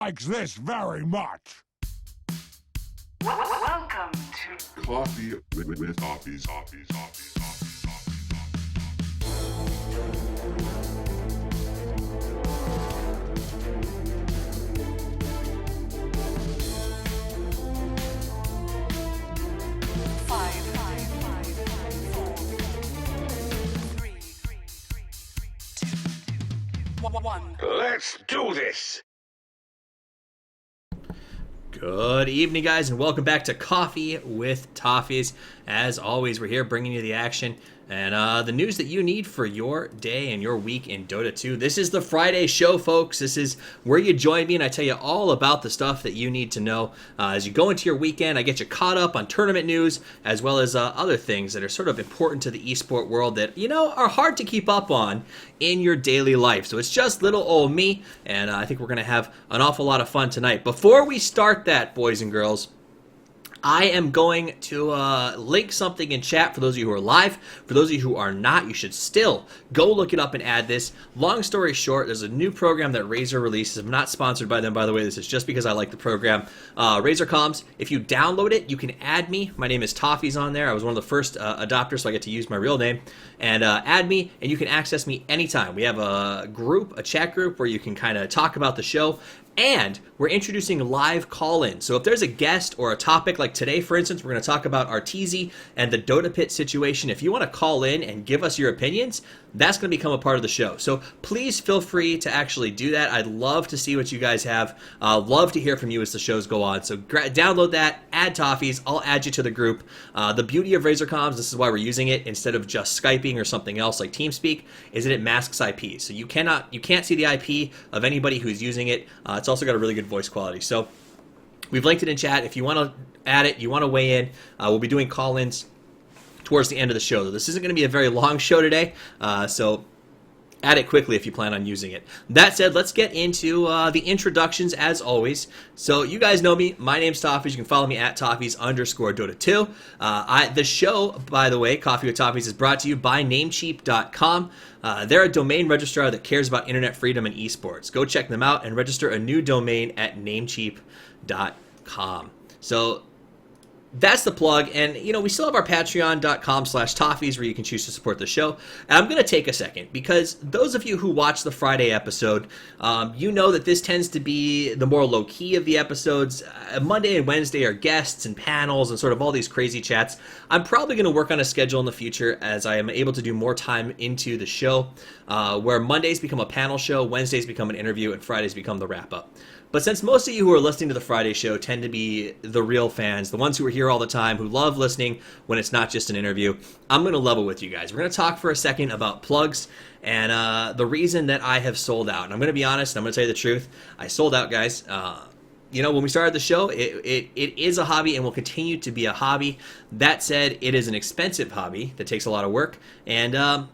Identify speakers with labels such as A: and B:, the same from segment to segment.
A: likes this very much.
B: Welcome to
C: Coffee with Toffees.
B: Five, four, three, two, one.
A: Let's do this.
D: Good evening, guys, and welcome back to Coffee with Toffees. As always, we're here bringing you the action and the news that you need for your day and your week in Dota 2. This is the Friday show, folks. This is where you join me and I tell you all about the stuff that you need to know as you go into your weekend. I get you caught up on tournament news as well as other things that are sort of important to the esport world that, you know, are hard to keep up on in your daily life. So it's just little old me, and I think we're going to have an awful lot of fun tonight. Before we start that, boys and girls, I am going to link something in chat for those of you who are live. For those of you who are not, you should still go look it up and add this. Long story short, there's a new program that Razer releases. I'm not sponsored by them, by the way. This is just because I like the program. Razer Comms, if you download it, you can add me. My name is Toffees on there. I was one of the first adopters, so I get to use my real name. And add me, and you can access me anytime. We have a group, a chat group, where you can kind of talk about the show. And we're introducing live call-in. So if there's a guest or a topic like today, for instance, we're going to talk about Arteezy and the Dota Pit situation. If you want to call in and give us your opinions, that's going to become a part of the show. So please feel free to actually do that. I'd love to see what you guys have. Love to hear from you as the shows go on. So download that, add Toffees. I'll add you to the group. The beauty of Razer Comms, this is why we're using it instead of just Skyping or something else like TeamSpeak, is that it masks IP. So you can't see the IP of anybody who's using it. It's also got a really good voice quality. So we've linked it in chat. If you want to add it, you want to weigh in, we'll be doing call-ins towards the end of the show. This isn't going to be a very long show today, so add it quickly if you plan on using it. That said, let's get into the introductions as always. So you guys know me. My name's Toffees. You can follow me at Toffees_Dota2. The show, by the way, Coffee with Toffees, is brought to you by Namecheap.com. They're a domain registrar that cares about internet freedom and esports. Go check them out and register a new domain at Namecheap.com. So that's the plug, and you know, we still have our patreon.com/Toffees where you can choose to support the show. And I'm going to take a second because those of you who watch the Friday episode, you know that this tends to be the more low-key of the episodes. Monday and Wednesday are guests and panels and sort of all these crazy chats. I'm probably going to work on a schedule in the future as I am able to do more time into the show, where Mondays become a panel show, Wednesdays become an interview, and Fridays become the wrap-up. But since most of you who are listening to the Friday show tend to be the real fans, the ones who are here all the time, who love listening when it's not just an interview, I'm going to level with you guys. We're going to talk for a second about plugs and the reason that I have sold out. And I'm going to be honest, I'm going to tell you the truth. I sold out, guys. You know, when we started the show, it is a hobby and will continue to be a hobby. That said, it is an expensive hobby that takes a lot of work. And the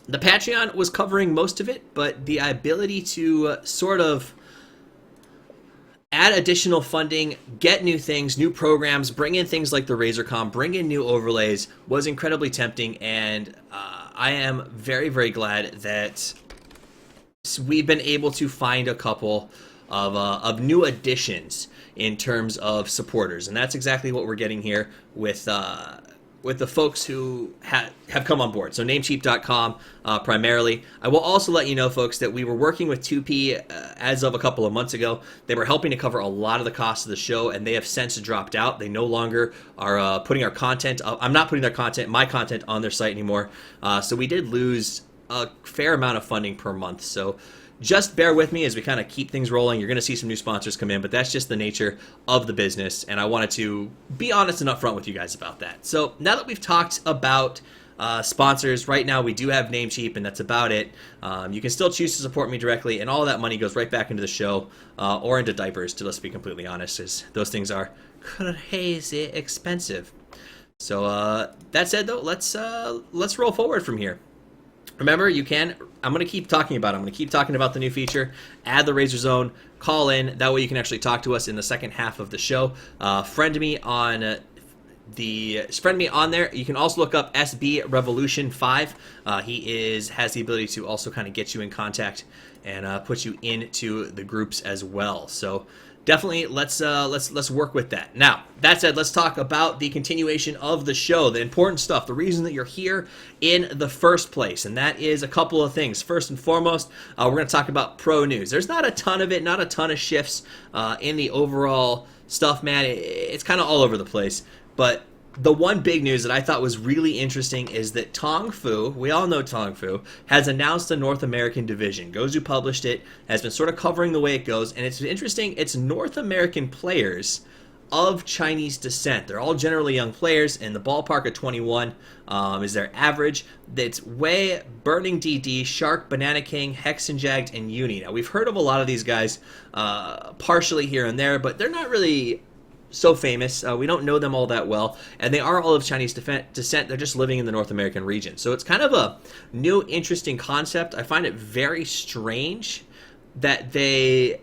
D: Patreon was covering most of it, but the ability to sort of add additional funding, get new things, new programs, bring in things like the Razer Comm, bring in new overlays was incredibly tempting, and I am very, very glad that we've been able to find a couple of new additions in terms of supporters, and that's exactly what we're getting here with the folks who have come on board. So Namecheap.com primarily. I will also let you know, folks, that we were working with 2P as of a couple of months ago. They were helping to cover a lot of the costs of the show, and they have since dropped out. They no longer are putting our content up. I'm not putting my content on their site anymore. So we did lose a fair amount of funding per month. So just bear with me as we kind of keep things rolling. You're going to see some new sponsors come in, but that's just the nature of the business, and I wanted to be honest and upfront with you guys about that. So now that we've talked about sponsors, right now we do have Namecheap, and that's about it. You can still choose to support me directly, and all of that money goes right back into the show or into diapers, to let's be completely honest, as those things are crazy expensive. So that said, though, let's roll forward from here. Remember, I'm going to keep talking about the new feature. Add the Razer Zone, call in. That way you can actually talk to us in the second half of the show. Friend me on friend me on there. You can also look up SB Revolution 5. He has the ability to also kind of get you in contact and put you into the groups as well. So definitely let's work with that. Now, that said, let's talk about the continuation of the show, the important stuff, the reason that you're here in the first place, and that is a couple of things. First and foremost, we're going to talk about pro news. There's not a ton of it, not a ton of shifts in the overall stuff, man. It's kind of all over the place, but the one big news that I thought was really interesting is that Tong Fu, we all know Tong Fu, has announced a North American division. Gozu published it, has been sort of covering the way it goes, and it's interesting, it's North American players of Chinese descent. They're all generally young players, in the ballpark of 21 is their average. It's Wei, Burning DD, Shark, Banana King, Hexenjagged, and Uni. Now, we've heard of a lot of these guys partially here and there, but they're not really so famous. We don't know them all that well, and they are all of Chinese descent. They're just living in the North American region. So it's kind of a new, interesting concept. I find it very strange that they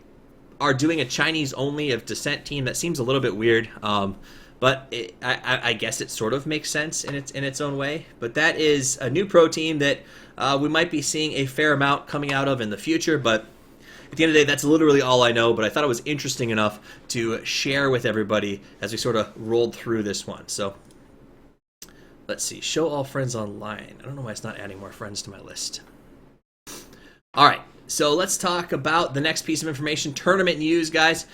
D: are doing a Chinese-only of descent team. That seems a little bit weird, but I guess it sort of makes sense in its own way. But that is a new pro team that we might be seeing a fair amount coming out of in the future, but at the end of the day, that's literally all I know, but I thought it was interesting enough to share with everybody as we sort of rolled through this one. So, let's see. Show all friends online. I don't know why it's not adding more friends to my list. All right, so let's talk about the next piece of information, tournament news, guys.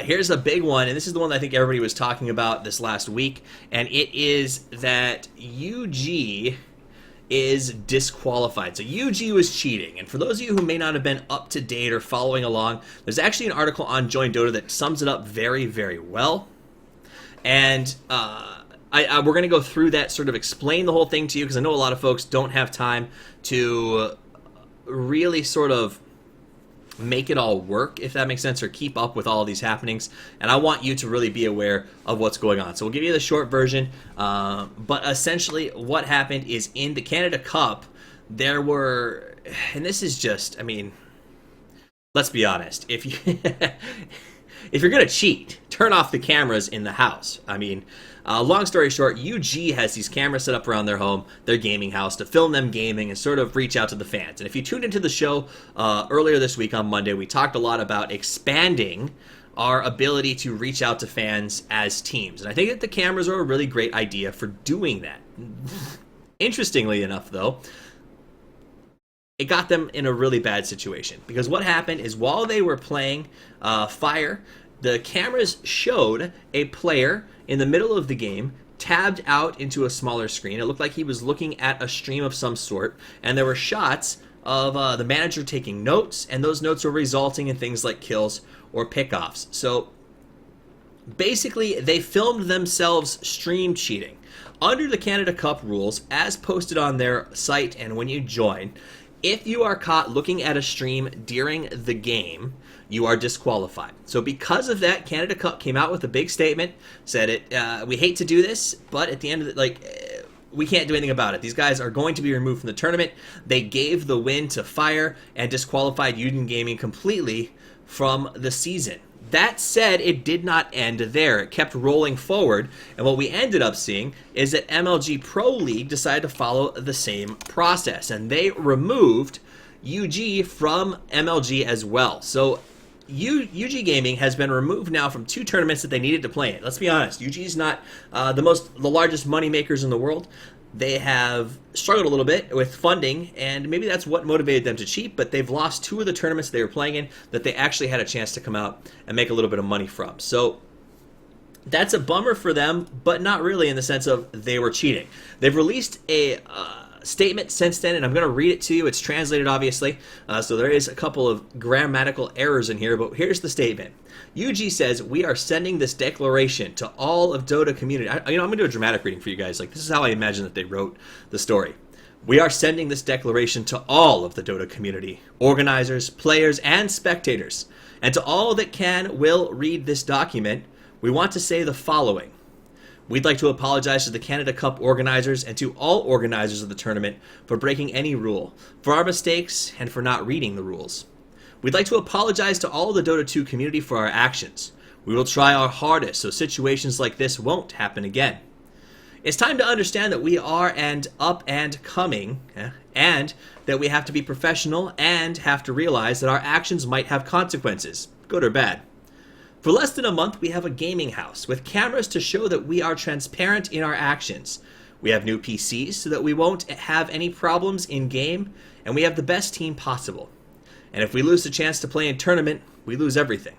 D: Here's a big one, and this is the one that I think everybody was talking about this last week, and it is that UG is disqualified. So UG was cheating, and for those of you who may not have been up to date or following along, there's actually an article on Join Dota that sums it up very, very well. And we're going to go through that, sort of explain the whole thing to you, because I know a lot of folks don't have time to really sort of make it all work, if that makes sense, or keep up with all of these happenings, and I want you to really be aware of what's going on. So we'll give you the short version, but essentially what happened is in the Canada Cup, there were, and this is just, I mean, let's be honest, if you're gonna cheat, turn off the cameras in the house. I mean, long story short, UG has these cameras set up around their home, their gaming house, to film them gaming and sort of reach out to the fans. And if you tuned into the show earlier this week on Monday, we talked a lot about expanding our ability to reach out to fans as teams. And I think that the cameras are a really great idea for doing that. Interestingly enough, though, it got them in a really bad situation. Because what happened is while they were playing Fire, the cameras showed a player in the middle of the game tabbed out into a smaller screen. It looked like he was looking at a stream of some sort, and there were shots of the manager taking notes, and those notes were resulting in things like kills or pickoffs. So basically, they filmed themselves stream cheating. Under the Canada Cup rules, as posted on their site and when you join, if you are caught looking at a stream during the game, you are disqualified. So because of that, Canada Cup came out with a big statement, said we hate to do this, but at the end of it, we can't do anything about it. These guys are going to be removed from the tournament. They gave the win to Fire and disqualified Union Gaming completely from the season. That said, it did not end there. It kept rolling forward, and what we ended up seeing is that MLG Pro League decided to follow the same process, and they removed UG from MLG as well. So UG Gaming has been removed now from two tournaments that they needed to play in. Let's be honest, UG is not the largest money makers in the world. They have struggled a little bit with funding, and maybe that's what motivated them to cheat, but they've lost two of the tournaments they were playing in that they actually had a chance to come out and make a little bit of money from. So that's a bummer for them, but not really in the sense of they were cheating. They've released a statement since then, and I'm going to read it to you. It's translated, obviously, so there is a couple of grammatical errors in here, but here's the statement. UG says, we are sending this declaration to all of Dota community. I'm going to do a dramatic reading for you guys. Like, this is how I imagine that they wrote the story. We are sending this declaration to all of the Dota community, organizers, players, and spectators. And to all that will read this document, we want to say the following. We'd like to apologize to the Canada Cup organizers and to all organizers of the tournament for breaking any rule, for our mistakes, and for not reading the rules. We'd like to apologize to all of the Dota 2 community for our actions. We will try our hardest so situations like this won't happen again. It's time to understand that we are and up and coming, and that we have to be professional and have to realize that our actions might have consequences, good or bad. For less than a month, we have a gaming house with cameras to show that we are transparent in our actions. We have new PCs so that we won't have any problems in game, and we have the best team possible. And if we lose the chance to play in tournament, we lose everything.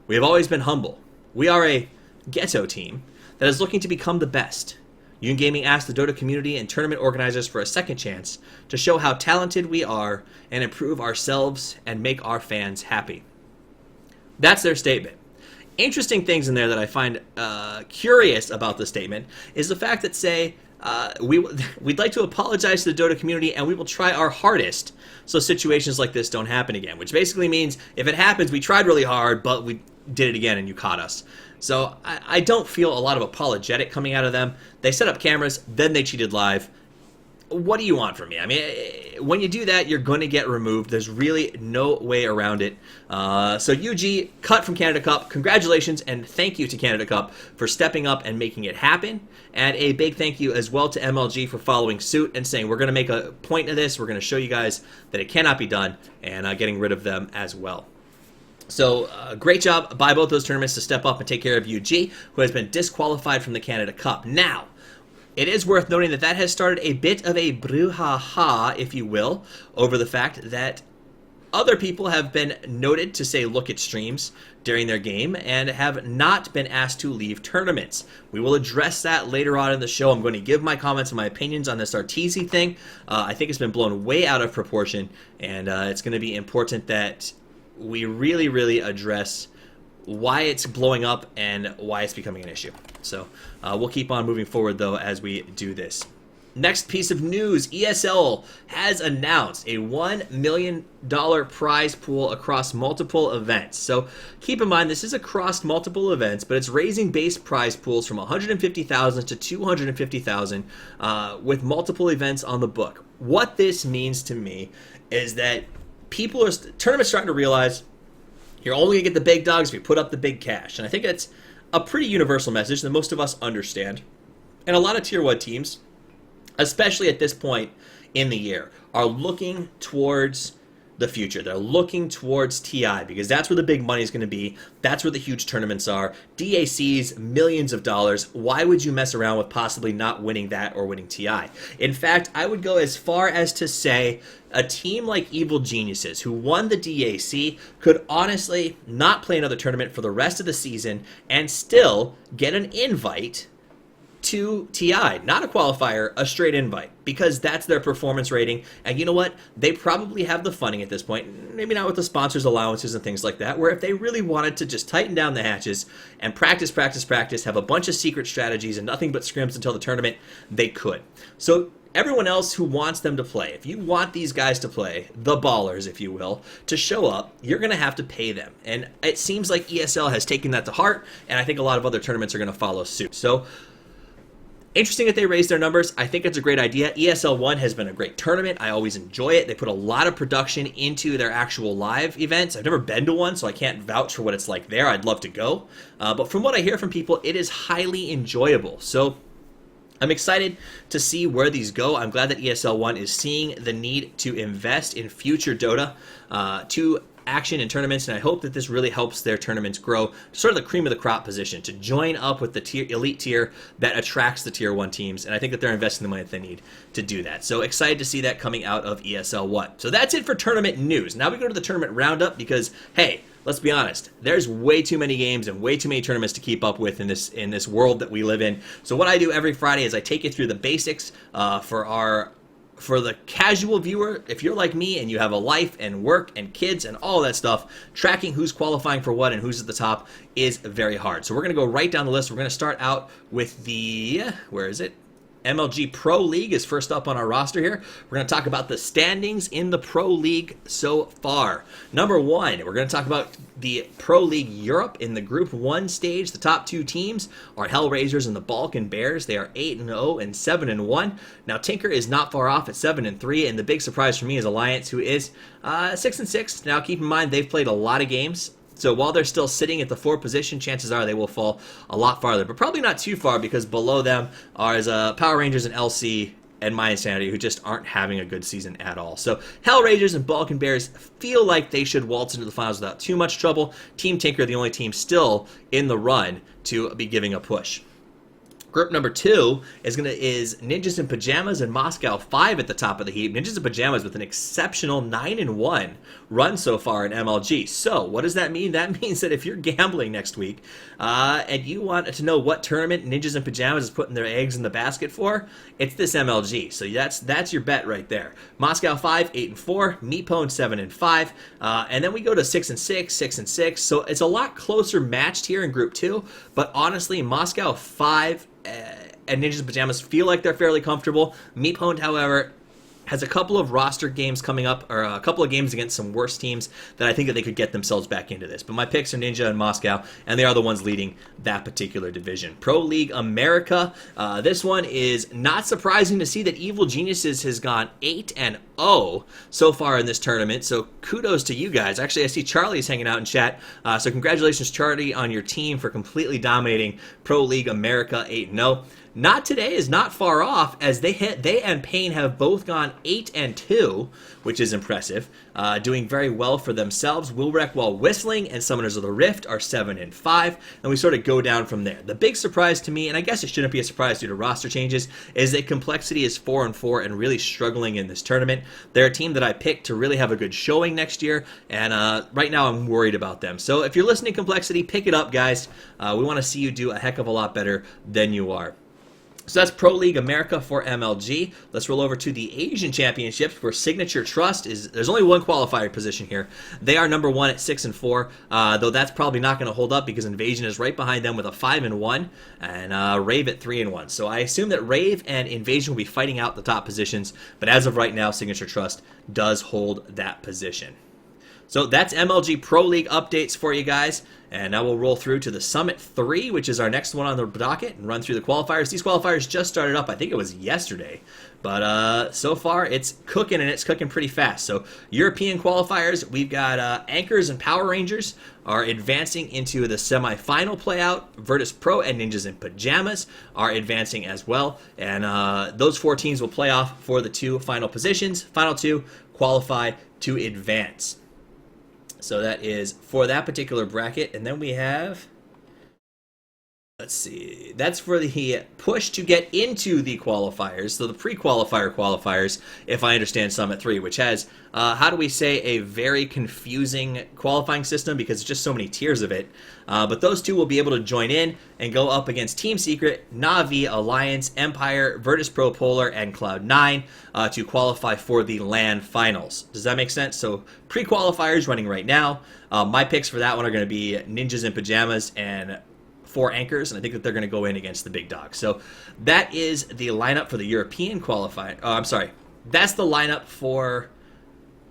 D: We have always been humble. We are a ghetto team that is looking to become the best. Yoon Gaming asked the Dota community and tournament organizers for a second chance to show how talented we are and improve ourselves and make our fans happy. That's their statement. Interesting things in there that I find curious about the statement is the fact that say, we'd like to apologize to the Dota community and we will try our hardest so situations like this don't happen again, which basically means if it happens, we tried really hard, but we did it again and you caught us. So I don't feel a lot of apologetic coming out of them. They set up cameras, then they cheated live. What do you want from me? I mean, when you do that, you're going to get removed. There's really no way around it. So UG, cut from Canada Cup. Congratulations and thank you to Canada Cup for stepping up and making it happen. And a big thank you as well to MLG for following suit and saying, we're going to make a point of this. We're going to show you guys that it cannot be done, and getting rid of them as well. So, great job by both those tournaments to step up and take care of UG, who has been disqualified from the Canada Cup. Now, it is worth noting that that has started a bit of a brouhaha, if you will, over the fact that other people have been noted to say look at streams during their game and have not been asked to leave tournaments. We will address that later on in the show. I'm going to give my comments and my opinions on this Arteezy thing. I think it's been blown way out of proportion, and it's going to be important that we really address why it's blowing up and why it's becoming an issue. So we'll keep on moving forward, though, as we do this. Next piece of news, ESL has announced a $1 million prize pool across multiple events. So keep in mind, this is across multiple events, but it's raising base prize pools from $150,000 to $250,000 with multiple events on the book. What this means to me is that tournaments starting to realize you're only going to get the big dogs if you put up the big cash. And I think it's a pretty universal message that most of us understand. And a lot of Tier 1 teams, especially at this point in the year, are looking towards the future. They're looking towards TI because that's where the big money is going to be. That's where the huge tournaments are. DACs, millions of dollars. Why would you mess around with possibly not winning that or winning TI? In fact, I would go as far as to say a team like Evil Geniuses, who won the DAC, could honestly not play another tournament for the rest of the season and still get an invite to TI, not a qualifier, a straight invite, because that's their performance rating. And you know what? They probably have the funding at this point, maybe not with the sponsors' allowances and things like that, where if they really wanted to just tighten down the hatches and practice, have a bunch of secret strategies and nothing but scrims until the tournament, they could. So everyone else who wants them to play, if you want these guys to play, the ballers, if you will, to show up, you're going to have to pay them. And it seems like ESL has taken that to heart, and I think a lot of other tournaments are going to follow suit. So interesting that they raised their numbers. I think it's a great idea. ESL 1 has been a great tournament. I always enjoy it. They put a lot of production into their actual live events. I've never been to one, so I can't vouch for what it's like there. I'd love to go. But from what I hear from people, it is highly enjoyable. So I'm excited to see where these go. I'm glad that ESL 1 is seeing the need to invest in future Dota to action in tournaments, and I hope that this really helps their tournaments grow, sort of the cream of the crop position, to join up with the elite tier that attracts the Tier 1 teams, and I think that they're investing the money that they need to do that. So excited to see that coming out of ESL 1. So that's it for tournament news. Now we go to the tournament roundup because, hey, let's be honest, there's way too many games and way too many tournaments to keep up with in this world that we live in. So what I do every Friday is I take you through the basics for the casual viewer. If you're like me and you have a life and work and kids and all that stuff, tracking who's qualifying for what and who's at the top is very hard. So we're going to go right down the list. We're going to start out with the, where is it? MLG Pro League is first up on our roster here. We're going to talk about the standings in the Pro League so far. Number 1, we're going to talk about the Pro League Europe in the Group 1 stage. The top 2 teams are Hellraisers and the Balkan Bears. They are 8-0 and 7-1. Now Tinker is not far off at 7-3, and the big surprise for me is Alliance, who is 6-6. Now keep in mind they've played a lot of games So while they're still sitting at the 4th position, chances are they will fall a lot farther. But probably not too far, because below them are Power Rangers and LC and My Insanity, who just aren't having a good season at all. So Hellraisers and Balkan Bears feel like they should waltz into the finals without too much trouble. Team Tinker, the only team still in the run to be giving a push. Group number 2 is Ninjas in Pajamas and Moscow 5 at the top of the heap. Ninjas in Pajamas with an exceptional 9-1 run so far in MLG. So what does that mean? That means that if you're gambling next week and you want to know what tournament Ninjas in Pajamas is putting their eggs in the basket for, it's this MLG. So that's your bet right there. Moscow 5, 8-4, Meepone 7-5, and then we go to 6-6, 6-6. So it's a lot closer matched here in Group 2. But honestly, Moscow 5 and Ninjas in Pajamas feel like they're fairly comfortable. Meepone, however, has a couple of roster games coming up, or a couple of games against some worse teams that I think that they could get themselves back into this. But my picks are Ninja and Moscow, and they are the ones leading that particular division. Pro League America, this one is not surprising to see that Evil Geniuses has gone 8-0 so far in this tournament, so kudos to you guys. Actually, I see Charlie's hanging out in chat, so congratulations, Charlie, on your team for completely dominating Pro League America 8-0. Not Today is not far off, as they and Payne have both gone 8-2, which is impressive, doing very well for themselves. Will Wreck While Whistling and Summoners of the Rift are 7-5, and we sort of go down from there. The big surprise to me, and I guess it shouldn't be a surprise due to roster changes, is that Complexity is 4-4 and really struggling in this tournament. They're a team that I picked to really have a good showing next year, and right now I'm worried about them. So if you're listening, Complexity, pick it up, guys. We want to see you do a heck of a lot better than you are. So that's Pro League America for MLG. Let's roll over to the Asian Championships, where Signature Trust there's only one qualifier position here. They are number 1 at 6-4, though that's probably not going to hold up because Invasion is right behind them with a 5-1, and Rave at 3-1. So I assume that Rave and Invasion will be fighting out the top positions, but as of right now, Signature Trust does hold that position. So that's MLG Pro League updates for you guys. And now we'll roll through to the Summit 3, which is our next one on the docket, and run through the qualifiers. These qualifiers just started up, I think it was yesterday. But so far, it's cooking, and it's cooking pretty fast. So European qualifiers, we've got Anchors and Power Rangers are advancing into the semifinal playout. Virtus Pro and Ninjas in Pajamas are advancing as well. And those 4 teams will play off for the 2 final positions. Final 2 qualify to advance. So that is for that particular bracket. And then we have, let's see, that's for the push to get into the qualifiers. So the pre-qualifier qualifiers, if I understand Summit 3, which has, how do we say, a very confusing qualifying system because it's just so many tiers of it. But those 2 will be able to join in and go up against Team Secret, Na'Vi, Alliance, Empire, Virtus Pro Polar, and Cloud9 to qualify for the LAN finals. Does that make sense? So pre-qualifiers running right now. My picks for that one are going to be Ninjas in Pajamas and 4 Anchors, and I think that they're going to go in against the big dogs. So that is the lineup for the European qualifying. I'm sorry. That's the lineup for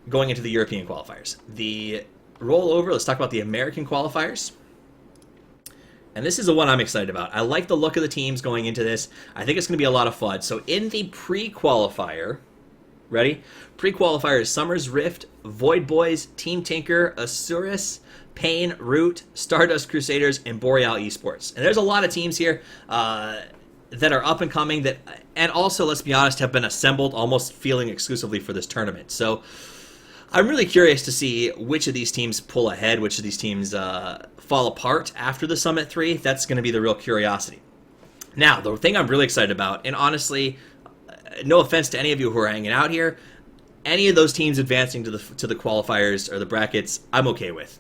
D: going into the European qualifiers. The rollover, let's talk about the American qualifiers. And this is the one I'm excited about. I like the look of the teams going into this. I think it's going to be a lot of fun. So in the pre-qualifier, ready? Pre-qualifier is Summer's Rift, Void Boys, Team Tinker, Asuris, Payne, Root, Stardust Crusaders, and Boreal Esports. And there's a lot of teams here that are up and coming that, and also, let's be honest, have been assembled almost feeling exclusively for this tournament. So I'm really curious to see which of these teams pull ahead, which of these teams fall apart after the Summit 3. That's going to be the real curiosity. Now, the thing I'm really excited about, and honestly, no offense to any of you who are hanging out here, any of those teams advancing to the qualifiers or the brackets, I'm okay with.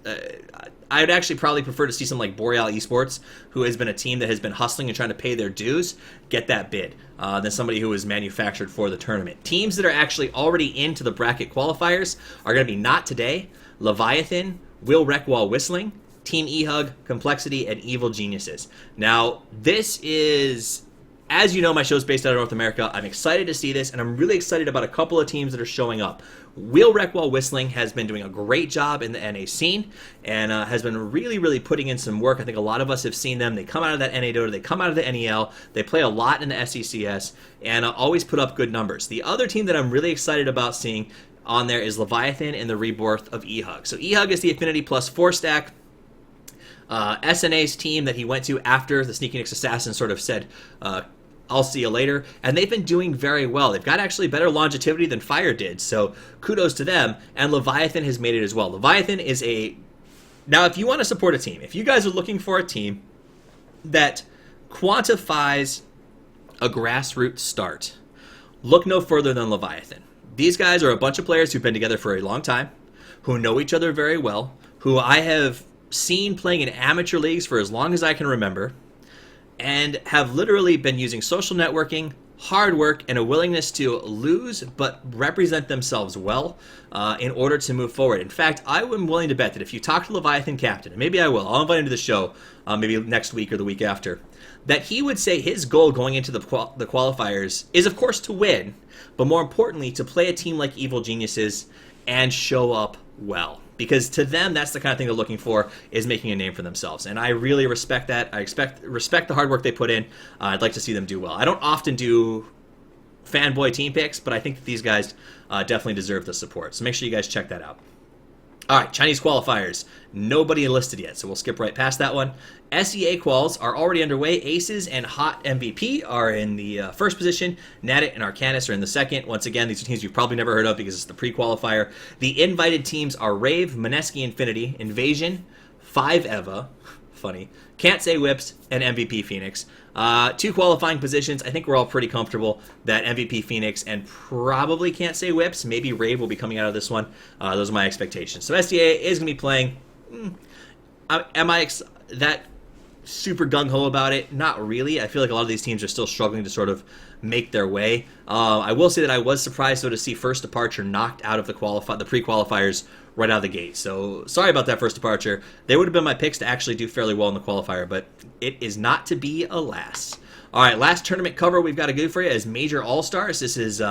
D: I would actually probably prefer to see something like Boreal Esports, who has been a team that has been hustling and trying to pay their dues, get that bid, than somebody who is manufactured for the tournament. Teams that are actually already into the bracket qualifiers are going to be Not Today, Leviathan, Will Wreck While Whistling, Team E-Hug, Complexity, and Evil Geniuses. Now, this is, as you know, my show is based out of North America. I'm excited to see this, and I'm really excited about a couple of teams that are showing up. Will Wreck While Whistling has been doing a great job in the NA scene and has been really, really putting in some work. I think a lot of us have seen them. They come out of that NA Dota, they come out of the NEL, they play a lot in the SECS, and always put up good numbers. The other team that I'm really excited about seeing on there is Leviathan and the Rebirth of E-Hug. So E-Hug is the Affinity plus 4 stack. SNA's team that he went to after the Sneaky Nix Assassin sort of said, I'll see you later. And they've been doing very well. They've got actually better longevity than Fire did. So kudos to them. And Leviathan has made it as well. Leviathan is a... Now, if you want to support a team, if you guys are looking for a team that quantifies a grassroots start, look no further than Leviathan. These guys are a bunch of players who've been together for a long time, who know each other very well, who I have seen playing in amateur leagues for as long as I can remember, and have literally been using social networking, hard work, and a willingness to lose but represent themselves well in order to move forward. In fact, I am willing to bet that if you talk to Leviathan Captain, and maybe I will, I'll invite him to the show maybe next week or the week after, that he would say his goal going into the qualifiers is, of course, to win, but more importantly, to play a team like Evil Geniuses and show up well. Because to them, that's the kind of thing they're looking for, is making a name for themselves. And I really respect that. I respect the hard work they put in. I'd like to see them do well. I don't often do fanboy team picks, but I think that these guys definitely deserve the support. So make sure you guys check that out. All right, Chinese qualifiers. Nobody enlisted yet, so we'll skip right past that one. SEA quals are already underway. Aces and Hot MVP are in the first position. Nadit and Arcanus are in the second. Once again, these are teams you've probably never heard of because it's the pre-qualifier. The invited teams are Rave, Mineski Infinity, Invasion, 5 Eva, funny, Can't Say Whips, and MVP Phoenix. 2 qualifying positions. I think we're all pretty comfortable that MVP Phoenix and probably Can't Say Whips, maybe Rave will be coming out of this one. Those are my expectations. So SDA is going to be playing. Am I that super gung-ho about it? Not really. I feel like a lot of these teams are still struggling to sort of make their way. I will say that I was surprised, though, to see First Departure knocked out of the pre-qualifiers right out of the gate. So sorry about that, First Departure. They would have been my picks to actually do fairly well in the qualifier, but it is not to be, alas. All right, last tournament cover we've got to go for you is Major All-Stars. This is...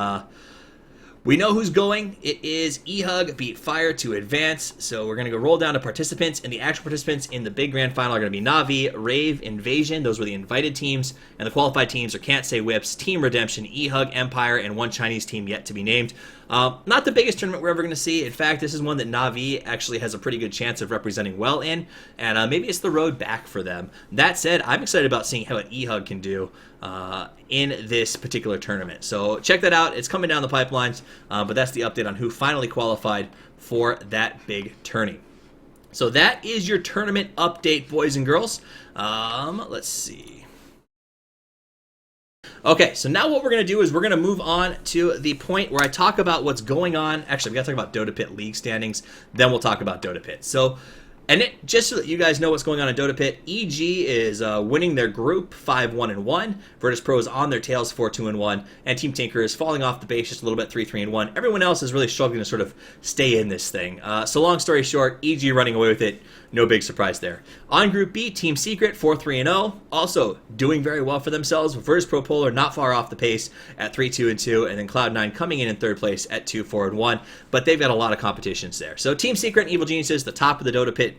D: we know who's going. It is EHUG beat Fire to advance. So we're going to go roll down to participants. And the actual participants in the big grand final are going to be Na'Vi, Rave, Invasion. Those were the invited teams. And the qualified teams are Can't Say Whips, Team Redemption, EHUG, Empire, and one Chinese team yet to be named. Not the biggest tournament we're ever going to see. In fact, this is one that Na'Vi actually has a pretty good chance of representing well in. And maybe it's the road back for them. That said, I'm excited about seeing how an EHUG can do in this particular tournament. So check that out. It's coming down the pipelines, but that's the update on who finally qualified for that big tourney. So that is your tournament update, boys and girls. Let's see. Okay, so now what we're going to do is we're going to move on to the point where I talk about what's going on. Actually, we got to talk about Dota Pit League standings. Then we'll talk about Dota Pit. So... And just so that you guys know what's going on in Dota Pit, EG is winning their group 5-1-1. Virtus Pro is on their tails 4-2-1. And Team Tinker is falling off the base just a little bit 3-3-1. Everyone else is really struggling to sort of stay in this thing. So long story short, EG running away with it. No big surprise there. On Group B, Team Secret 4-3-0. Also doing very well for themselves. Virtus Pro Polar not far off the pace at 3-2-2. And then Cloud9 coming in third place at 2-4-1. But they've got a lot of competitions there. So Team Secret and Evil Geniuses, the top of the Dota Pit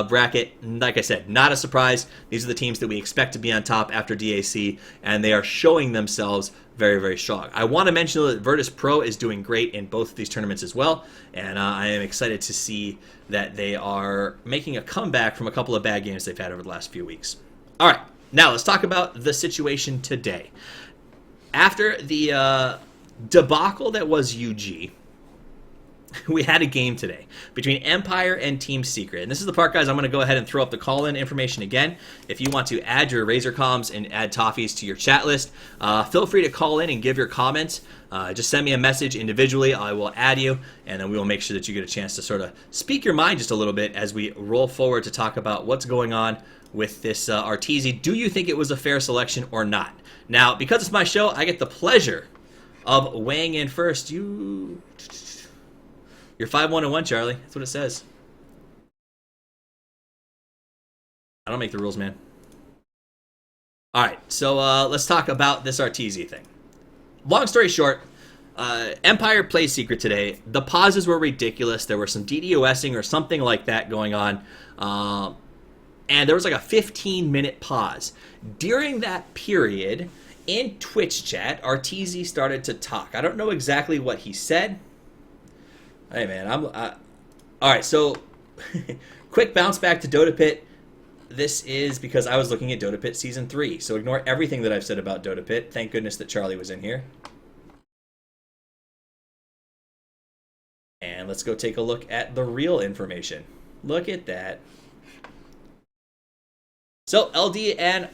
D: bracket. Like I said, not a surprise. These are the teams that we expect to be on top after DAC, and they are showing themselves very, very strong. I want to mention that Virtus Pro is doing great in both of these tournaments as well, and I am excited to see that they are making a comeback from a couple of bad games they've had over the last few weeks. All right, now let's talk about the situation today. After the debacle that was UG, we had a game today between Empire and Team Secret. And this is the part, guys, I'm going to go ahead and throw up the call-in information again. If you want to add your Razor comms and add Toffees to your chat list, feel free to call in and give your comments. Just send me a message individually. I will add you, and then we will make sure that you get a chance to sort of speak your mind just a little bit as we roll forward to talk about what's going on with this Arteezy. Do you think it was a fair selection or not? Now, because it's my show, I get the pleasure of weighing in first. You're 5-1-1, Charlie. That's what it says. I don't make the rules, man. All right, so let's talk about this Arteezy thing. Long story short, Empire plays Secret today. The pauses were ridiculous. There were some DDoSing or something like that going on. And there was like a 15-minute pause. During that period, in Twitch chat, Arteezy started to talk. I don't know exactly what he said. Hey, man, all right, so quick bounce back to Dota Pit. this is because I was looking at Dota Pit Season 3, so ignore everything that I've said about Dota Pit. Thank goodness that Charlie was in here. And let's go take a look at the real information. Look at that. So LD and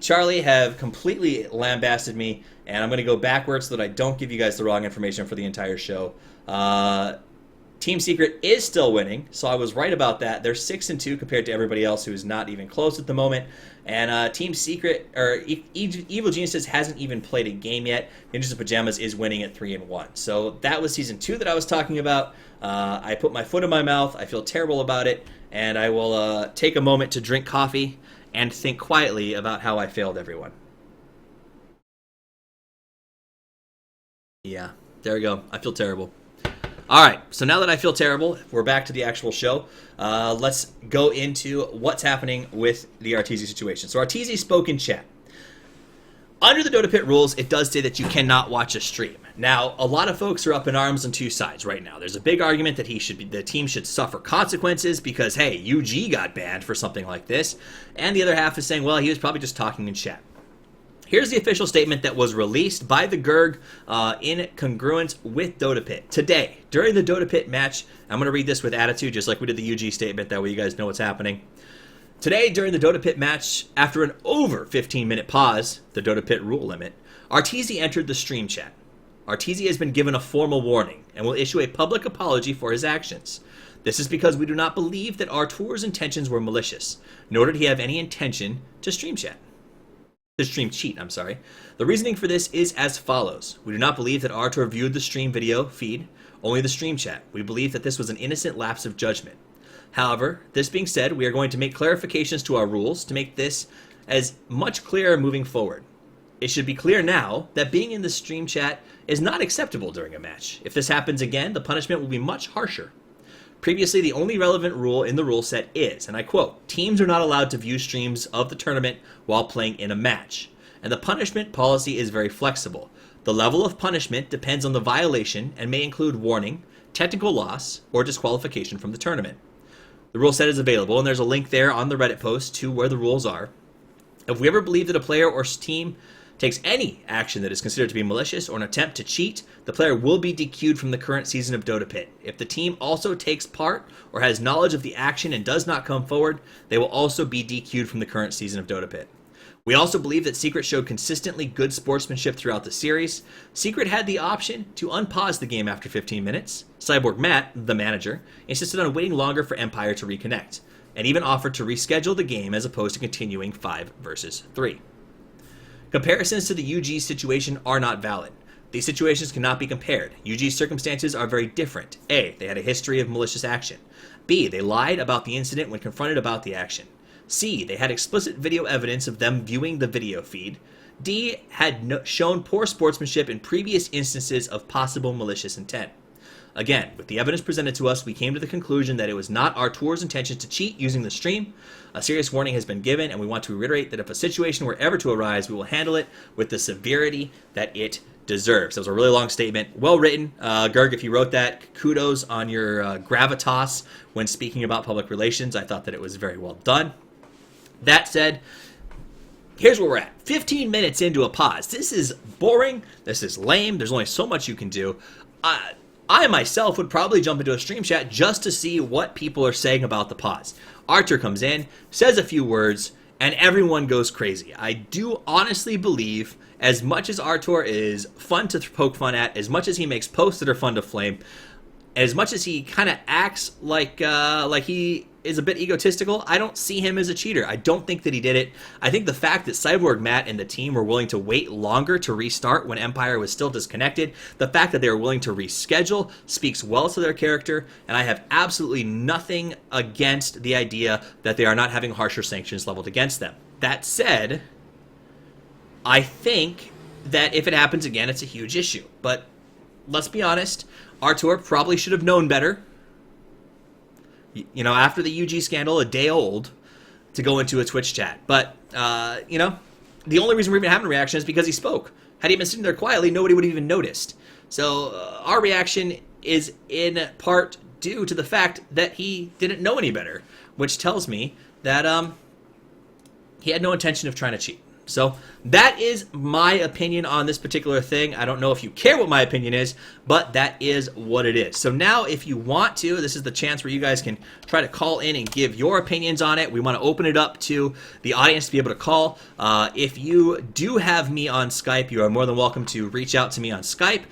D: Charlie have completely lambasted me, and I'm going to go backwards so that I don't give you guys the wrong information for the entire show. Team Secret is still winning, so I was right about that. They're 6-2 compared to everybody else who is not even close at the moment. And Team Secret, or Evil Geniuses, hasn't even played a game yet. Ninjas of Pajamas is winning at 3-1. So that was Season 2 that I was talking about. I put my foot in my mouth. I feel terrible about it. And I will take a moment to drink coffee and think quietly about how I failed everyone. Yeah, there we go. I feel terrible. All right, so now that I feel terrible, we're back to the actual show. Let's go into what's happening with the Arteezy situation. So Arteezy spoke in chat. Under the Dota Pit rules, it does say that you cannot watch a stream. Now, a lot of folks are up in arms on two sides right now. There's a big argument that the team should suffer consequences because, hey, UG got banned for something like this. And the other half is saying, well, he was probably just talking in chat. Here's the official statement that was released by the GERG in congruence with Dota Pit. Today, during the Dota Pit match, I'm going to read this with attitude, just like we did the UG statement, that way you guys know what's happening. Today, during the Dota Pit match, after an over 15-minute pause, the Dota Pit rule limit, Arteezy entered the stream chat. Arteezy has been given a formal warning and will issue a public apology for his actions. This is because we do not believe that Artur's intentions were malicious, nor did he have any intention to stream cheat. The reasoning for this is as follows. We do not believe that Artur viewed the stream video feed, only the stream chat. We believe that this was an innocent lapse of judgment. However, this being said, we are going to make clarifications to our rules to make this as much clearer moving forward. It should be clear now that being in the stream chat is not acceptable during a match. If this happens again, the punishment will be much harsher. Previously, the only relevant rule in the rule set is, and I quote, teams are not allowed to view streams of the tournament while playing in a match. And the punishment policy is very flexible. The level of punishment depends on the violation and may include warning, technical loss, or disqualification from the tournament. The rule set is available, and there's a link there on the Reddit post to where the rules are. If we ever believe that a player or team takes any action that is considered to be malicious or an attempt to cheat, the player will be DQ'd from the current season of Dota Pit. If the team also takes part or has knowledge of the action and does not come forward, they will also be DQ'd from the current season of Dota Pit. We also believe that Secret showed consistently good sportsmanship throughout the series. Secret had the option to unpause the game after 15 minutes. Cyborg Matt, the manager, insisted on waiting longer for Empire to reconnect, and even offered to reschedule the game as opposed to continuing 5 versus 3. Comparisons to the UG situation are not valid. These situations cannot be compared. UG's circumstances are very different. A, they had a history of malicious action. B, they lied about the incident when confronted about the action. C, they had explicit video evidence of them viewing the video feed. D, had shown poor sportsmanship in previous instances of possible malicious intent. Again, with the evidence presented to us, we came to the conclusion that it was not Artur's intention to cheat using the stream. A serious warning has been given, and we want to reiterate that if a situation were ever to arise, we will handle it with the severity that it deserves. That was a really long statement. Well written. Gerg, if you wrote that, kudos on your gravitas when speaking about public relations. I thought that it was very well done. That said, here's where we're at. 15 minutes into a pause. This is boring. This is lame. There's only so much you can do. I myself would probably jump into a stream chat just to see what people are saying about the pause. Artur comes in, says a few words, and everyone goes crazy. I do honestly believe, as much as Artur is fun to poke fun at, as much as he makes posts that are fun to flame, as much as he kind of acts like he is a bit egotistical, I don't see him as a cheater. I don't think that he did it. I think the fact that Cyborg Matt and the team were willing to wait longer to restart when Empire was still disconnected, the fact that they were willing to reschedule speaks well to their character, and I have absolutely nothing against the idea that they are not having harsher sanctions leveled against them. That said, I think that if it happens again, it's a huge issue. But let's be honest, Artur probably should have known better. You know, after the UG scandal, a day old, to go into a Twitch chat. But, you know, the only reason we're even having a reaction is because he spoke. Had he been sitting there quietly, nobody would have even noticed. So our reaction is in part due to the fact that he didn't know any better, which tells me that he had no intention of trying to cheat. So that is my opinion on this particular thing. I don't know if you care what my opinion is, but that is what it is. So now if you want to, this is the chance where you guys can try to call in and give your opinions on it. We want to open it up to the audience to be able to call. If you do have me on Skype, you are more than welcome to reach out to me on Skype.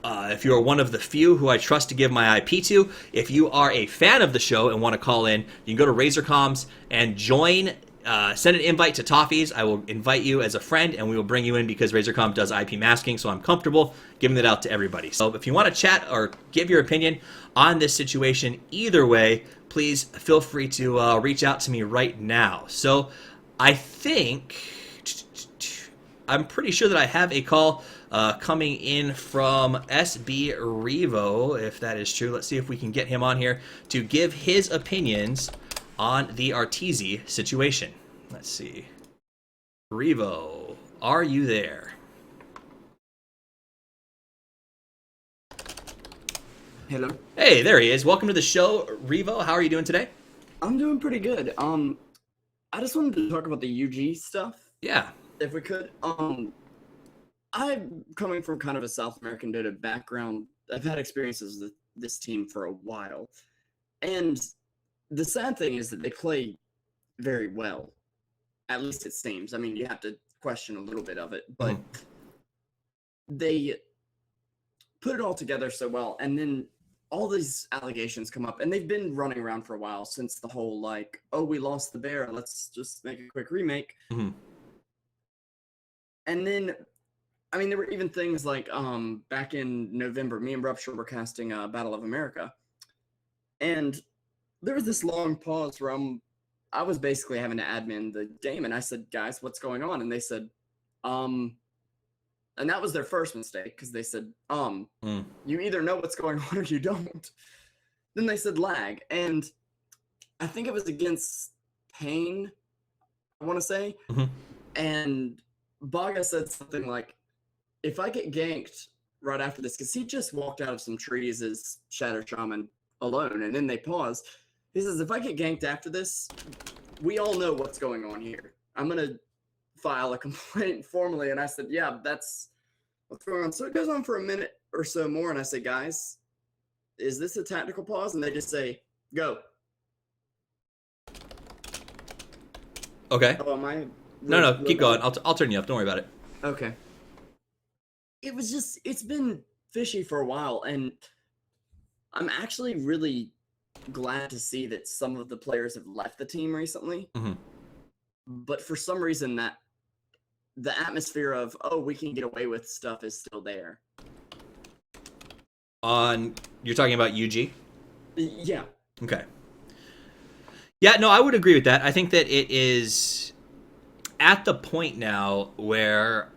D: If you are one of the few who I trust to give my IP to, if you are a fan of the show and want to call in, you can go to Razorcoms and join. Send an invite to Toffees. I will invite you as a friend, and we will bring you in because Razorcom does IP masking, so I'm comfortable giving it out to everybody. So if you want to chat or give your opinion on this situation, either way, please feel free to reach out to me right now. So I think, I'm pretty sure that I have a call coming in from SB Revo, if that is true. Let's see if we can get him on here to give his opinions on the Arteezy situation. Let's see. Revo, are you there?
E: Hello.
D: Hey, there he is. Welcome to the show, Revo. How are you doing today?
E: I'm doing pretty good. I just wanted to talk about the UG stuff,
D: Yeah.
E: if we could. I'm coming from kind of a South American Dota background. I've had experiences with this team for a while, and the sad thing is that they play very well. At least it seems. I mean, you have to question a little bit of it, but they put it all together so well, and then all these allegations come up, and they've been running around for a while since the whole, like, oh, we lost the bear, let's just make a quick remake.
D: Mm-hmm.
E: And then, I mean, there were even things like, back in November, me and Rupture were casting Battle of America, and there was this long pause where I was basically having to admin the game, and I said, guys, what's going on? And they said, and that was their first mistake, because they said, you either know what's going on or you don't. Then they said lag, and I think it was against Pain, I want to say, and Baga said something like, if I get ganked right after this, because he just walked out of some trees as Shadow Shaman alone, and then they paused. He says, if I get ganked after this, we all know what's going on here. I'm going to file a complaint formally. And I said, yeah, that's what's going on. So it goes on for a minute or so more. And I say, guys, is this a tactical pause? And they just say, go.
D: Okay.
E: Oh, am I?
D: No, keep going. I'll turn you up. Don't worry about it.
E: Okay. It was just, it's been fishy for a while. And I'm actually really glad to see that some of the players have left the team recently, but for some reason that the atmosphere of, oh, we can get away with stuff is still there.
D: You're talking about UG?
E: Yeah.
D: Okay. Yeah, no, I would agree with that. I think that it is at the point now where,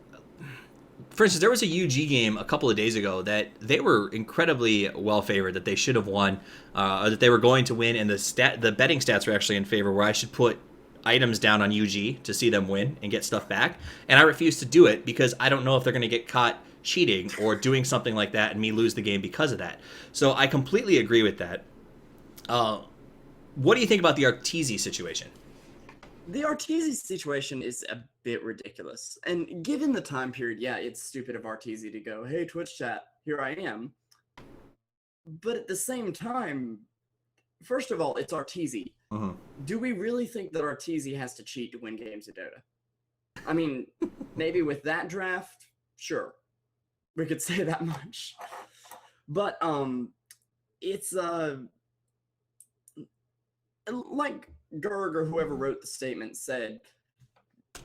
D: for instance, there was a UG game a couple of days ago that they were incredibly well favored, that they should have won, or that they were going to win, and the betting stats were actually in favor, where I should put items down on UG to see them win and get stuff back, and I refuse to do it because I don't know if they're going to get caught cheating or doing something like that and me lose the game because of that. So I completely agree with that. What do you think about the Arteezy situation?
E: The Arteezy situation is a bit ridiculous. And given the time period, yeah, it's stupid of Arteezy to go, hey, Twitch chat, here I am. But at the same time, first of all, it's Arteezy. Do we really think that Arteezy has to cheat to win games of Dota? I mean, maybe with that draft, sure. We could say that much. But it's like Gerg or whoever wrote the statement said,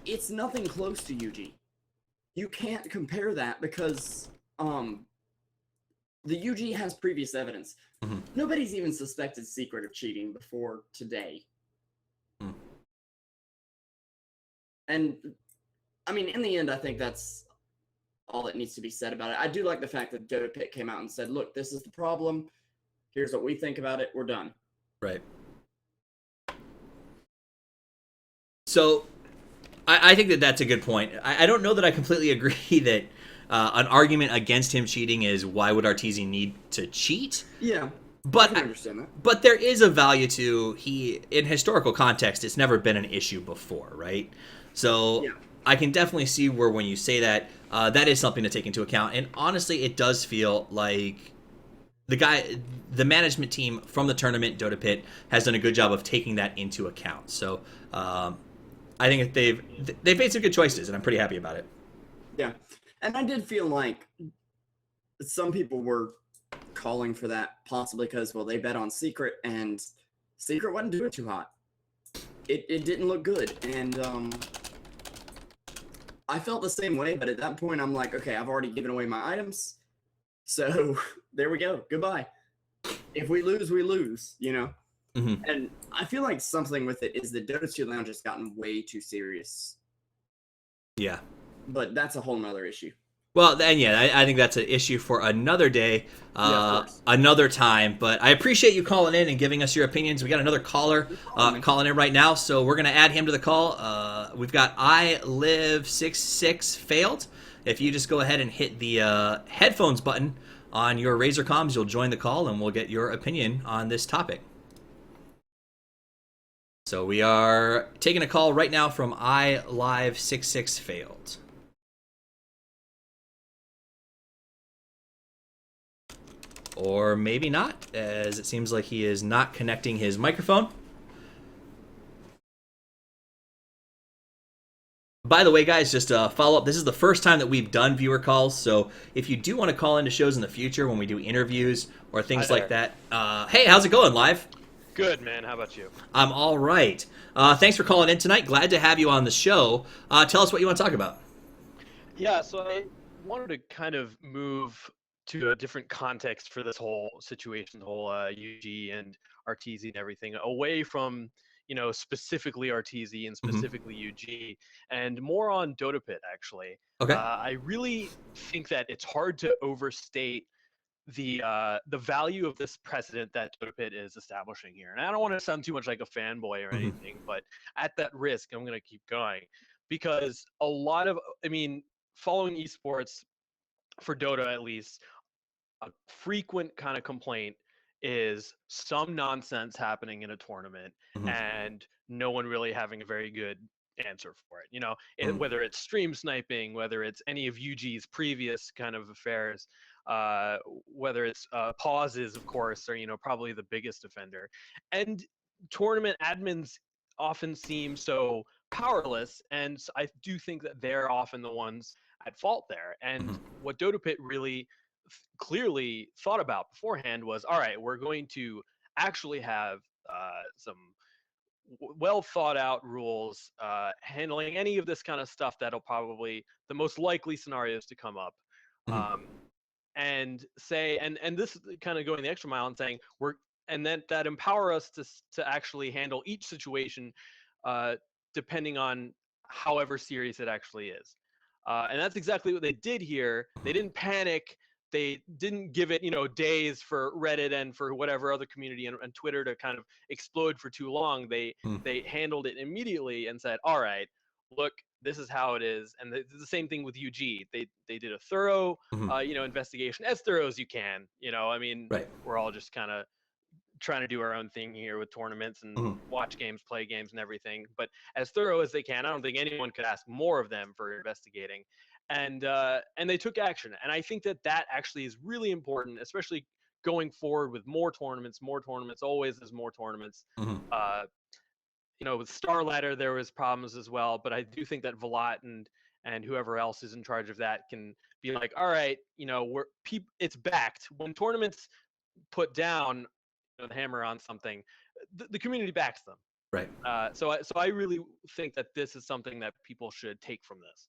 E: it's nothing close to UG. You can't compare that because the UG has previous evidence. Nobody's even suspected Secret of cheating before today. And I mean, in the end, I think that's all that needs to be said about it. I do like the fact that Dota Pit came out and said, look, this is the problem. Here's what we think about it. We're done.
D: Right. So I think that that's a good point. I don't know that I completely agree that an argument against him cheating is why would Arteezy need to cheat?
E: Yeah.
D: But
E: I can understand that.
D: But there is a value to in historical context, it's never been an issue before, right? So
E: Yeah.
D: I can definitely see where when you say that, that is something to take into account. And honestly, it does feel like the management team from the tournament, Dota Pit, has done a good job of taking that into account. So I think they've made some good choices, and I'm pretty happy about it.
E: Yeah. And I did feel like some people were calling for that possibly because, well, they bet on Secret, and Secret wasn't doing too hot. It didn't look good. And I felt the same way, but at that point, I'm like, okay, I've already given away my items. So there we go. Goodbye. If we lose, we lose, you know?
D: Mm-hmm.
E: And I feel like something with it is the Dota 2 Lounge has gotten way too serious.
D: Yeah.
E: But that's a whole nother issue.
D: Well, then, yeah, I think that's an issue for another day,
E: Yeah,
D: another time. But I appreciate you calling in and giving us your opinions. We got another caller calling in right now, so we're going to add him to the call. We've got I Live 66 failed. If you just go ahead and hit the headphones button on your Razer comms, you'll join the call, and we'll get your opinion on this topic. So we are taking a call right now from I Live 66 failed. Or maybe not, as it seems like he is not connecting his microphone. By the way, guys, just a follow-up. This is the first time that we've done viewer calls, so if you do want to call into shows in the future when we do interviews or things like that, hey, how's it going, Live?
F: Good, man. How about you?
D: I'm all right. Thanks for calling in tonight. Glad to have you on the show. Tell us what you want to talk about.
F: Yeah, so I wanted to kind of move to a different context for this whole situation, the whole UG and RTZ and everything, away from, specifically RTZ and specifically UG, and more on Dota Pit, actually.
D: Okay.
F: I really think that it's hard to overstate the value of this precedent that Dota Pit is establishing here. And I don't want to sound too much like a fanboy or anything, but at that risk, I'm going to keep going, because following esports, for Dota at least, a frequent kind of complaint is some nonsense happening in a tournament and no one really having a very good answer for it. Whether it's stream sniping, whether it's any of UG's previous kind of affairs, whether it's pauses, of course, are probably the biggest offender. And tournament admins often seem so powerless, and I do think that they're often the ones at fault there. And what Dota Pit really clearly thought about beforehand was, all right, we're going to actually have some well thought out rules handling any of this kind of stuff that'll probably the most likely scenarios to come up. And say, and this kind of going the extra mile and saying that empower us to actually handle each situation depending on however serious it actually is. And that's exactly what they did here. They didn't panic. They didn't give it, days for Reddit and for whatever other community and Twitter to kind of explode for too long. They handled it immediately and said, all right, look, this is how it is. And the same thing with UG. They did a thorough, investigation, as thorough as you can.
D: Right.
F: We're all just kind of trying to do our own thing here with tournaments and watch games, play games, and everything, but as thorough as they can. I don't think anyone could ask more of them for investigating, and they took action. And I think that actually is really important, especially going forward with more tournaments. Always there's more tournaments. With Star Ladder there was problems as well, but I do think that Velat and whoever else is in charge of that can be like, all right, it's backed. When tournaments put down the hammer on something, the community backs them.
D: Right.
F: So I really think that this is something that people should take from this.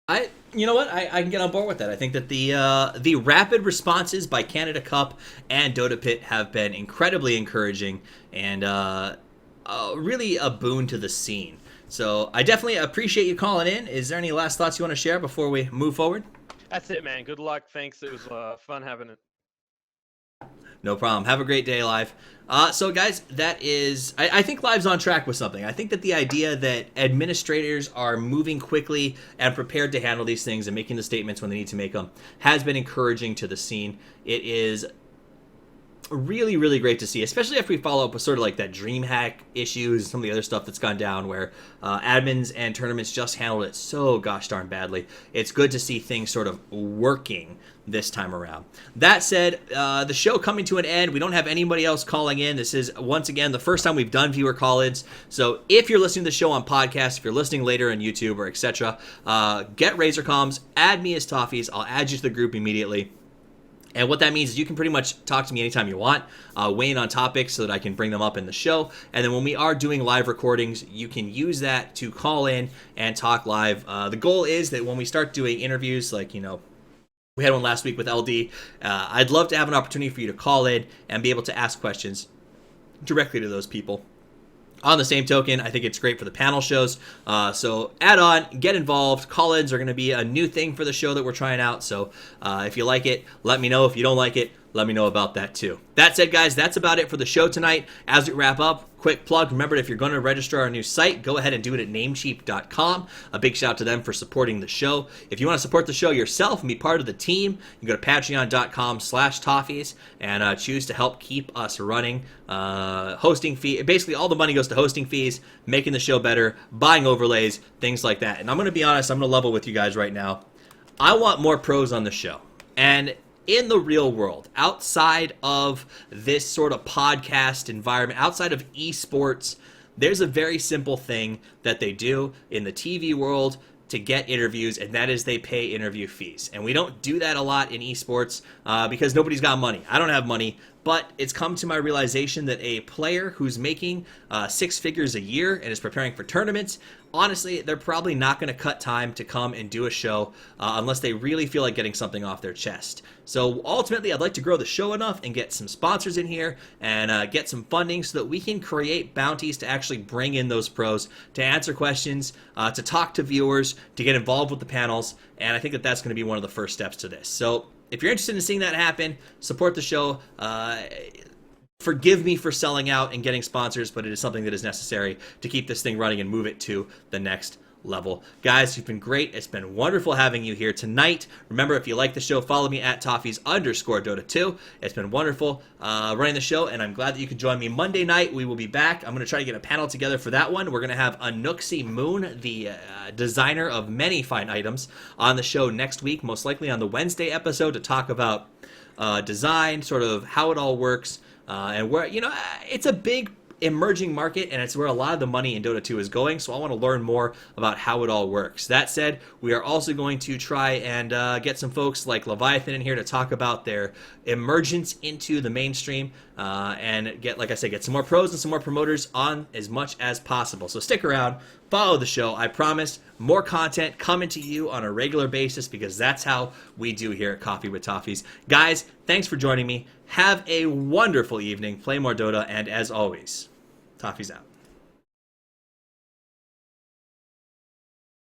D: I can get on board with that. I think that the rapid responses by Canada Cup and Dota Pit have been incredibly encouraging and really a boon to the scene. So I definitely appreciate you calling in. Is there any last thoughts you want to share before we move forward?
F: That's it, man. Good luck. Thanks. It was fun having it.
D: No problem. Have a great day, Live. So, guys, that is... I think Live's on track with something. I think that the idea that administrators are moving quickly and prepared to handle these things and making the statements when they need to make them has been encouraging to the scene. It is really, really great to see, especially after we follow up with sort of like that dream hack issues and some of the other stuff that's gone down where admins and tournaments just handled it so gosh darn badly. It's good to see things sort of working this time around. That said, the show coming to an end. We don't have anybody else calling in. This is, once again, the first time we've done viewer call-ins. So if you're listening to the show on podcast, if you're listening later on YouTube or etc., get Razorcoms, add me as Toffees. I'll add you to the group immediately. And what that means is you can pretty much talk to me anytime you want, weigh in on topics so that I can bring them up in the show. And then when we are doing live recordings, you can use that to call in and talk live. The goal is that when we start doing interviews, like, we had one last week with LD, I'd love to have an opportunity for you to call in and be able to ask questions directly to those people. On the same token, I think it's great for the panel shows. So add on, get involved. Call-ins are going to be a new thing for the show that we're trying out. So if you like it, let me know. If you don't like it, let me know about that too. That said, guys, that's about it for the show tonight. As we wrap up, quick plug. Remember, if you're going to register our new site, go ahead and do it at namecheap.com. A big shout out to them for supporting the show. If you want to support the show yourself and be part of the team, you can go to patreon.com/Toffees and choose to help keep us running. Hosting fee, basically all the money goes to hosting fees, making the show better, buying overlays, things like that. And I'm going to be honest, I'm going to level with you guys right now. I want more pros on the show. And in the real world, outside of this sort of podcast environment, outside of esports, there's a very simple thing that they do in the TV world to get interviews, and that is they pay interview fees. And we don't do that a lot in esports because nobody's got money. I don't have money, but it's come to my realization that a player who's making 6 figures a year and is preparing for tournaments, honestly, they're probably not going to cut time to come and do a show unless they really feel like getting something off their chest. So ultimately, I'd like to grow the show enough and get some sponsors in here and get some funding so that we can create bounties to actually bring in those pros, to answer questions, to talk to viewers, to get involved with the panels. And I think that that's going to be one of the first steps to this. So if you're interested in seeing that happen, support the show. Forgive me for selling out and getting sponsors, but it is something that is necessary to keep this thing running and move it to the next level. Guys, you've been great. It's been wonderful having you here tonight. Remember, if you like the show, follow me at Toffees_Dota2. It's been wonderful running the show, and I'm glad that you could join me Monday night. We will be back. I'm going to try to get a panel together for that one. We're going to have Anuxi Moon, the designer of many fine items, on the show next week, most likely on the Wednesday episode, to talk about design, sort of how it all works, and where, it's a big emerging market, and it's where a lot of the money in Dota 2 is going, so I want to learn more about how it all works. That said, we are also going to try and get some folks like Leviathan in here to talk about their emergence into the mainstream, and get, like I said, get some more pros and some more promoters on as much as possible. So stick around, follow the show. I promise more content coming to you on a regular basis, because that's how we do here at Coffee with Toffees. Guys, thanks for joining me. Have a wonderful evening. Play more Dota, and as always, Toffees out.